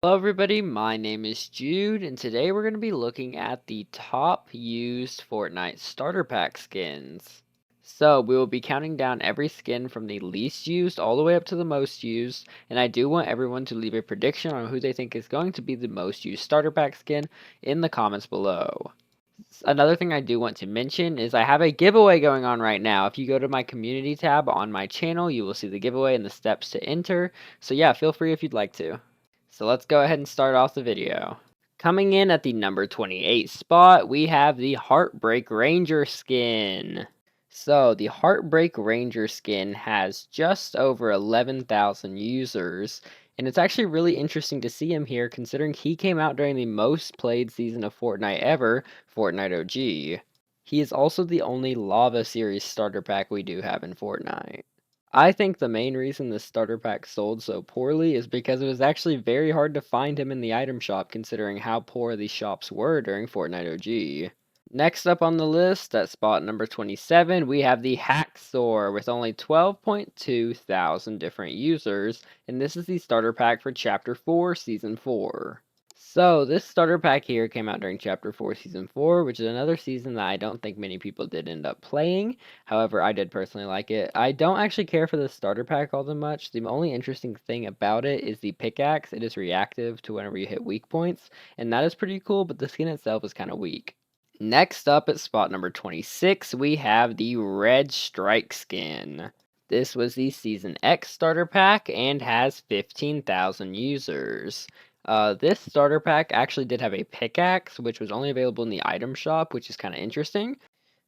Hello everybody, my name is Jude, and today we're going to be looking at the top used Fortnite starter pack skins. So we will be counting down every skin from the least used all the way up to the most used, and I do want everyone to leave a prediction on who they think is going to be the most used starter pack skin in the comments below. Another thing I do want to mention is I have a giveaway going on right now. If you go to my community tab on my channel, you will see the giveaway and the steps to enter. So yeah, feel free if you'd like to. So let's go ahead and start off the video. Coming in at the number 28 spot, we have the Heartbreak Ranger skin. So the Heartbreak Ranger skin has just over 11,000 users, and it's actually really interesting to see him here considering he came out during the most played season of Fortnite ever, Fortnite OG. He is also the only Lava series starter pack we do have in Fortnite. I think the main reason this starter pack sold so poorly is because it was actually very hard to find him in the item shop considering how poor these shops were during Fortnite OG. Next up on the list, at spot number 27, we have the Hacksaw with only 12.2 thousand different users, and this is the starter pack for Chapter 4, Season 4. So, this starter pack here came out during Chapter 4, Season 4, which is another season that I don't think many people did end up playing. However, I did personally like it. I don't actually care for the starter pack all that much. The only interesting thing about it is the pickaxe. It is reactive to whenever you hit weak points, and that is pretty cool, but the skin itself is kind of weak. Next up at spot number 26, we have the Red Strike skin. This was the Season X starter pack and has 15,000 users. This starter pack actually did have a pickaxe, which was only available in the item shop, which is kind of interesting.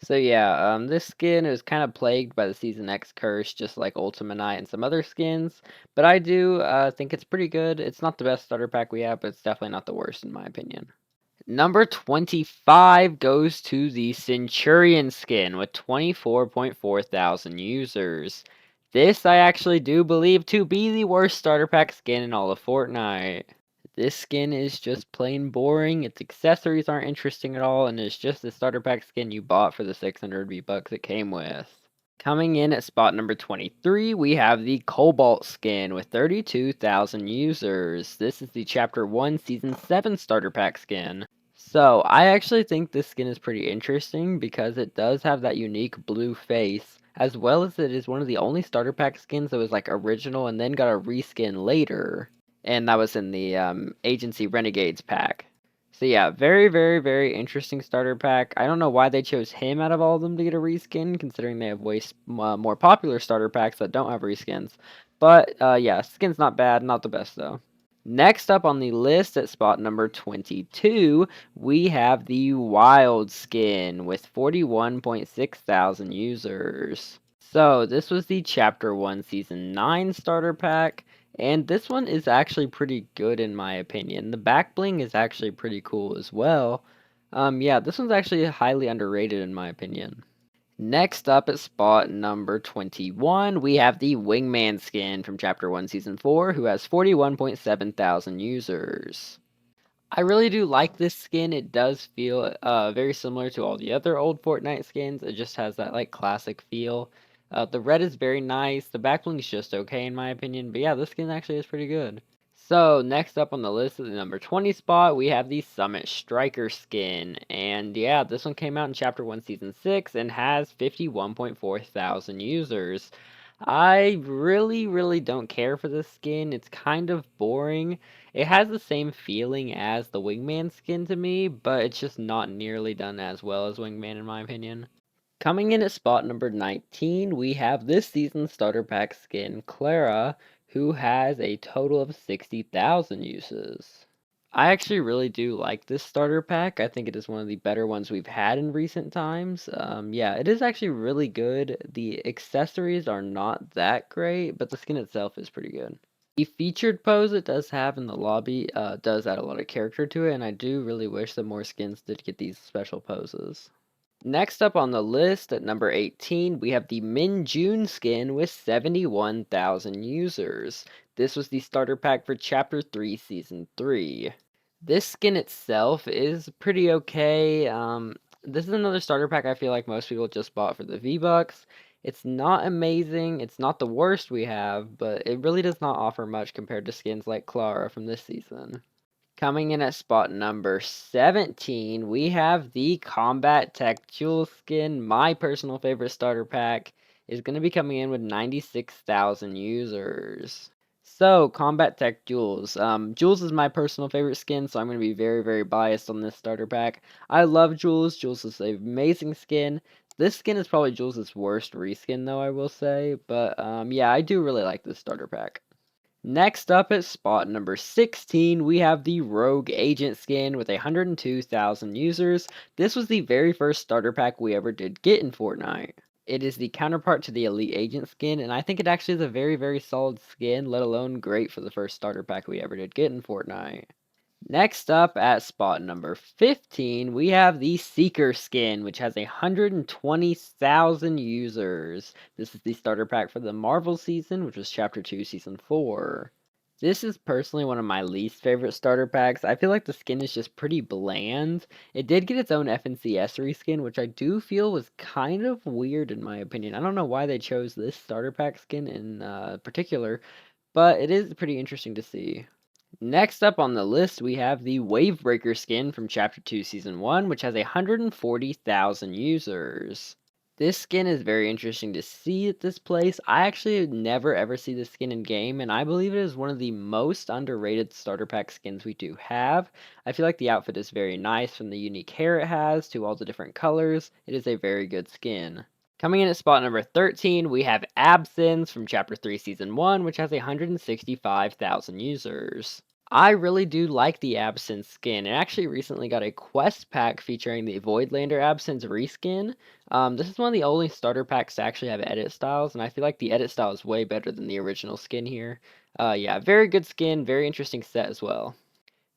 So yeah, this skin is kind of plagued by the Season X curse, just like Ultimate Knight and some other skins. But I do think it's pretty good. It's not the best starter pack we have, but it's definitely not the worst in my opinion. Number 25 goes to the Centurion skin with 24.4 thousand users. This I actually do believe to be the worst starter pack skin in all of Fortnite. This skin is just plain boring, its accessories aren't interesting at all, and it's just the starter pack skin you bought for the 600 V-Bucks it came with. Coming in at spot number 23, we have the Cobalt skin with 32,000 users. This is the Chapter 1 Season 7 starter pack skin. So, I actually think this skin is pretty interesting because it does have that unique blue face, as well as it is one of the only starter pack skins that was like original and then got a reskin later. And that was in the Agency Renegades pack. So yeah, very, very, very interesting starter pack. I don't know why they chose him out of all of them to get a reskin, considering they have way more popular starter packs that don't have reskins. But yeah, skin's not bad, not the best though. Next up on the list at spot number 22, we have the Wild skin with 41.6 thousand users. So this was the Chapter 1 Season 9 starter pack. And this one is actually pretty good in my opinion. The back bling is actually pretty cool as well. Yeah, this one's actually highly underrated in my opinion. Next up at spot number 21, we have the Wingman skin from Chapter 1 Season 4, who has 41.7 thousand users. I really do like this skin. It does feel very similar to all the other old Fortnite skins. It just has that like classic feel. The red is very nice. The back bling is just okay in my opinion. But yeah, this skin actually is pretty good. So next up on the list at the number 20 spot, we have the Summit Striker skin. And yeah, this one came out in Chapter 1 Season 6 and has 51.4 thousand users. I really, really don't care for this skin. It's kind of boring. It has the same feeling as the Wingman skin to me, but it's just not nearly done as well as Wingman in my opinion. Coming in at spot number 19, we have this season's starter pack skin, Clara, who has a total of 60,000 uses. I actually really do like this starter pack. I think it is one of the better ones we've had in recent times. Yeah, it is actually really good. The accessories are not that great, but the skin itself is pretty good. The featured pose it does have in the lobby does add a lot of character to it, and I do really wish that more skins did get these special poses. Next up on the list at number 18, we have the Min June skin with 71,000 users. This was the starter pack for Chapter 3 Season 3. This skin itself is pretty okay. This is another starter pack I feel like most people just bought for the V-Bucks. It's not amazing, it's not the worst we have, but it really does not offer much compared to skins like Clara from this season. Coming in at spot number 17, we have the Combat Tech Jewel skin. My personal favorite starter pack is going to be coming in with 96,000 users. So, Combat Tech Jules. Jules is my personal favorite skin, so I'm going to be very, very biased on this starter pack. I love Jules. Jules is an amazing skin. This skin is probably Jules' worst reskin, though, I will say. But, yeah, I do really like this starter pack. Next up at spot number 16, we have the Rogue Agent skin with 102,000 users. This was the very first starter pack we ever did get in Fortnite. It is the counterpart to the Elite Agent skin, and I think it actually is a very, very solid skin, let alone great for the first starter pack we ever did get in Fortnite. Next up at spot number 15, we have the Seeker skin, which has 120,000 users. This is the starter pack for the Marvel season, which was Chapter 2, Season 4. This is personally one of my least favorite starter packs. I feel like the skin is just pretty bland. It did get its own FNCS reskin, which I do feel was kind of weird in my opinion. I don't know why they chose this starter pack skin in particular, but it is pretty interesting to see. Next up on the list, we have the Wavebreaker skin from Chapter 2, Season 1, which has 140,000 users. This skin is very interesting to see at this place. I actually never ever see this skin in game, and I believe it is one of the most underrated starter pack skins we do have. I feel like the outfit is very nice, from the unique hair it has to all the different colors. It is a very good skin. Coming in at spot number 13, we have Absence from Chapter 3, Season 1, which has 165,000 users. I really do like the Absence skin. It actually recently got a quest pack featuring the Voidlander Absence reskin. This is one of the only starter packs to actually have edit styles, and I feel like the edit style is way better than the original skin here. Yeah, very good skin, very interesting set as well.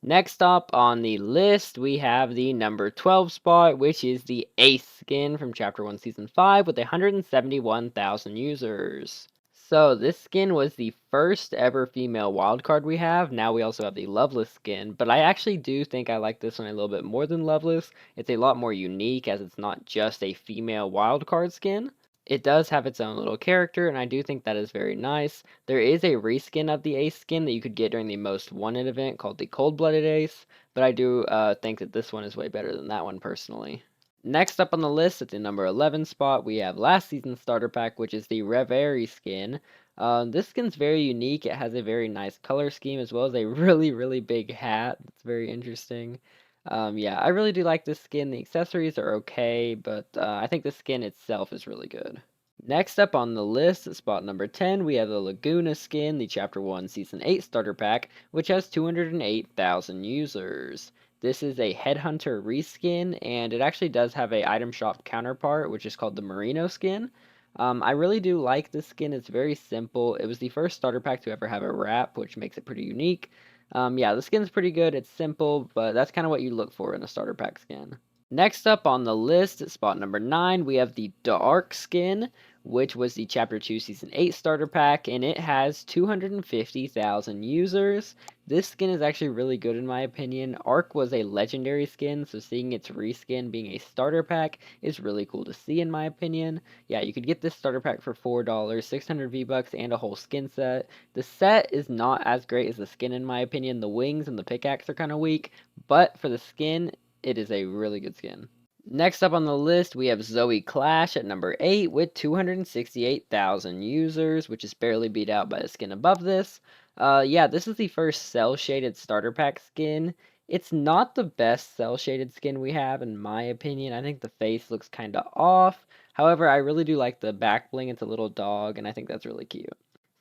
Next up on the list, we have the number 12 spot, which is the Ace skin from Chapter 1, Season 5 with 171,000 users. So this skin was the first ever female wildcard we have. Now we also have the Loveless skin, but I actually do think I like this one a little bit more than Loveless. It's a lot more unique as it's not just a female wildcard skin. It does have its own little character, and I do think that is very nice. There is a reskin of the Ace skin that you could get during the Most Wanted event called the Cold-Blooded Ace, but I do think that this one is way better than that one personally. Next up on the list at the number 11 spot, we have last season's starter pack, which is the Reverie skin. This skin's very unique. It has a very nice color scheme as well as a really, really big hat. It's very interesting. Yeah, I really do like this skin. The accessories are okay, but I think the skin itself is really good. Next up on the list, at spot number 10, we have the Laguna skin, the Chapter 1 Season 8 starter pack, which has 208,000 users. This is a Headhunter reskin, and it actually does have a item shop counterpart, which is called the Merino skin. I really do like this skin. It's very simple. It was the first starter pack to ever have a wrap, which makes it pretty unique. Yeah, the skin's pretty good. It's simple, but that's kind of what you look for in a starter pack skin. Next up on the list, at spot number 9, we have the Dark skin, which was the Chapter 2 Season 8 starter pack, and it has 250,000 users. This skin is actually really good in my opinion. Arc was a legendary skin, so seeing its reskin being a starter pack is really cool to see in my opinion. Yeah, you could get this starter pack for $4, 600 V-Bucks, and a whole skin set. The set is not as great as the skin in my opinion. The wings and the pickaxe are kind of weak, but for the skin, it is a really good skin. Next up on the list, we have Zoe Clash at number 8 with 268,000 users, which is barely beat out by the skin above this. Yeah, this is the first cell-shaded starter pack skin. It's not the best cell-shaded skin we have, in my opinion. I think the face looks kind of off. However, I really do like the back bling. It's a little dog, and I think that's really cute.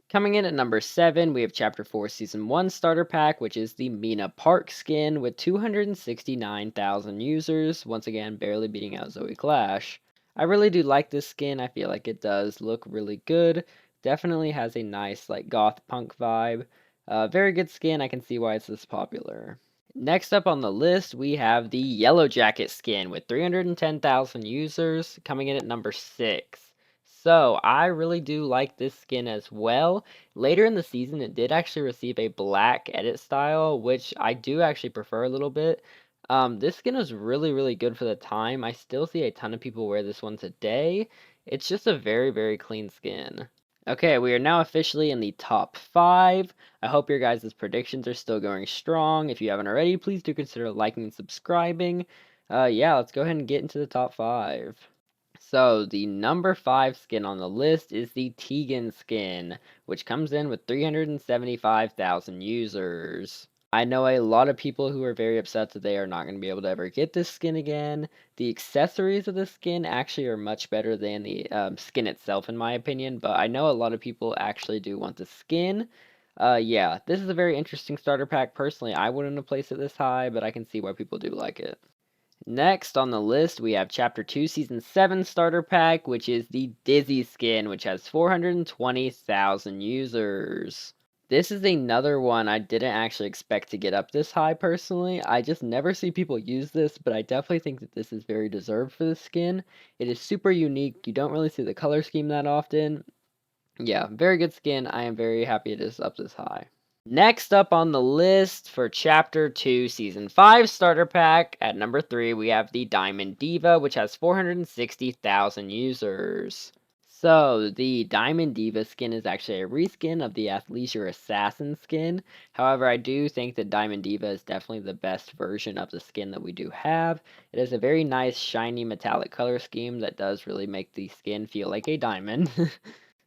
Coming in at number 7, we have Chapter 4 Season 1 starter pack, which is the Mina Park skin with 269,000 users, once again barely beating out Zoe Clash. I really do like this skin. I feel like it does look really good. Definitely has a nice like goth punk vibe. Very good skin. I can see why it's this popular. Next up on the list, we have the Yellow Jacket skin with 310,000 users, coming in at number 6. So, I really do like this skin as well. Later in the season, it did actually receive a black edit style, which I do actually prefer a little bit. This skin was really, really good for the time. I still see a ton of people wear this one today. It's just a very, very clean skin. Okay, we are now officially in the top 5. I hope your guys' predictions are still going strong. If you haven't already, please do consider liking and subscribing. Yeah, let's go ahead and get into the top 5. So, the number 5 skin on the list is the Tegan skin, which comes in with 375,000 users. I know a lot of people who are very upset that they are not going to be able to ever get this skin again. The accessories of the skin actually are much better than the skin itself, in my opinion, but I know a lot of people actually do want the skin. Yeah, this is a very interesting starter pack. Personally, I wouldn't have placed it this high, but I can see why people do like it. Next on the list, we have Chapter 2, Season 7 Starter Pack, which is the Dizzy skin, which has 420,000 users. This is another one I didn't actually expect to get up this high, personally. I just never see people use this, but I definitely think that this is very deserved for the skin. It is super unique. You don't really see the color scheme that often. Yeah, very good skin. I am very happy it is up this high. Next up on the list for Chapter 2, Season 5 Starter Pack, at number 3, we have the Diamond Diva, which has 460,000 users. So, the Diamond Diva skin is actually a reskin of the Athleisure Assassin skin. However, I do think that Diamond Diva is definitely the best version of the skin that we do have. It has a very nice, shiny, metallic color scheme that does really make the skin feel like a diamond.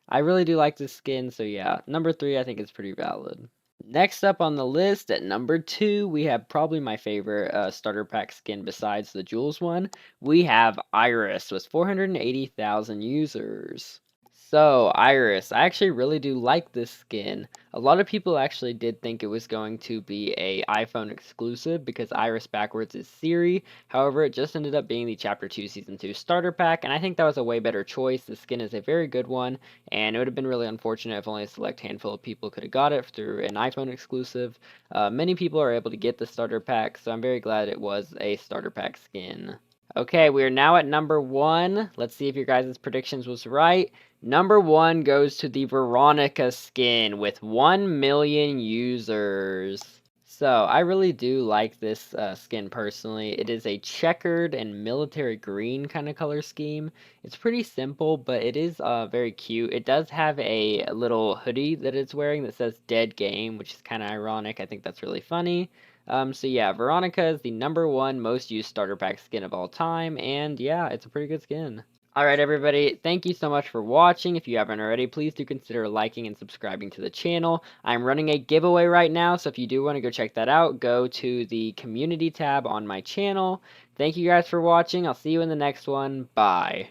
I really do like this skin, so yeah, number 3 I think is pretty valid. Next up on the list at number 2, we have probably my favorite starter pack skin besides the Jewels one. We have Iris with 480,000 users. So, Iris, I actually really do like this skin. A lot of people actually did think it was going to be a iPhone exclusive because Iris backwards is Siri. However, it just ended up being the Chapter 2 Season 2 starter pack, and I think that was a way better choice. The skin is a very good one, and it would have been really unfortunate if only a select handful of people could have got it through an iPhone exclusive. Many people are able to get the starter pack, so I'm very glad it was a starter pack skin. Okay, we are now at number 1. Let's see if your guys' predictions was right. Number 1 goes to the Veronica skin with 1 million users. So, I really do like this skin personally. It is a checkered and military green kind of color scheme. It's pretty simple, but it is very cute. It does have a little hoodie that it's wearing that says Dead Game, which is kind of ironic. I think that's really funny. So yeah, Veronica is the number 1 most used starter pack skin of all time, and yeah, it's a pretty good skin. Alright everybody, thank you so much for watching. If you haven't already, please do consider liking and subscribing to the channel. I'm running a giveaway right now, so if you do want to go check that out, go to the community tab on my channel. Thank you guys for watching. I'll see you in the next one. Bye.